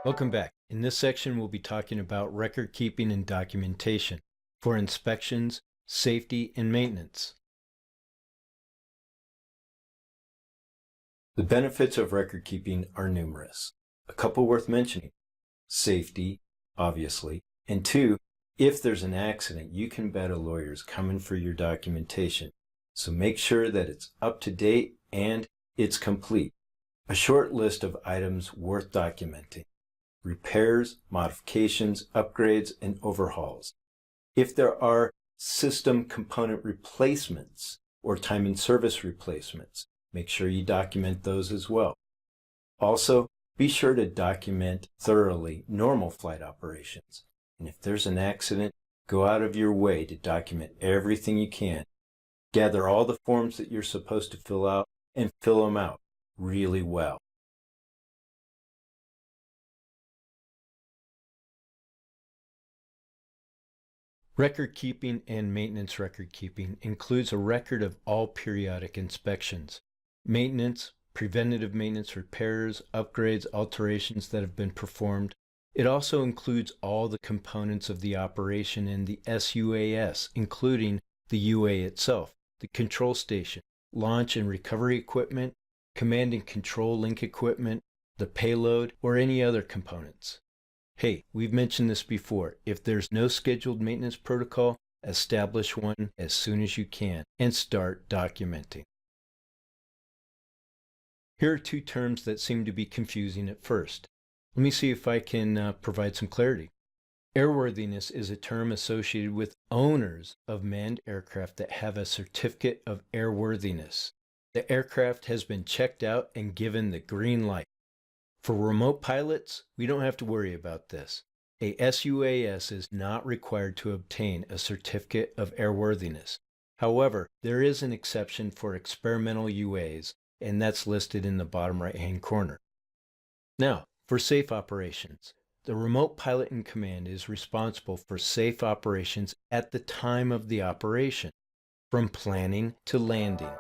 Welcome back. In this section, we'll be talking about record keeping and documentation for inspections, safety, and maintenance. The benefits of record keeping are numerous. A couple worth mentioning: safety, obviously, and two, if there's an accident, you can bet a lawyer's coming for your documentation. So make sure that it's up to date and it's complete. A short list of items worth documenting: repairs, modifications, upgrades, and overhauls. If there are system component replacements or time and service replacements, make sure you document those as well. Also, be sure to document thoroughly normal flight operations. And if there's an accident, go out of your way to document everything you can. Gather all the forms that you're supposed to fill out and fill them out really well. Record keeping and maintenance record keeping includes a record of all periodic inspections, maintenance, preventative maintenance, repairs, upgrades, alterations that have been performed. It also includes all the components of the operation and the SUAS, including the UA itself, the control station, launch and recovery equipment, command and control link equipment, the payload, or any other components. Hey, we've mentioned this before. If there's no scheduled maintenance protocol, establish one as soon as you can and start documenting. Here are two terms that seem to be confusing at first. Let me see if I can provide some clarity. Airworthiness is a term associated with owners of manned aircraft that have a certificate of airworthiness. The aircraft has been checked out and given the green light. For remote pilots, we don't have to worry about this. A SUAS is not required to obtain a certificate of airworthiness. However, there is an exception for experimental UAs, and that's listed in the bottom right-hand corner. Now, for safe operations, the remote pilot in command is responsible for safe operations at the time of the operation, from planning to landing.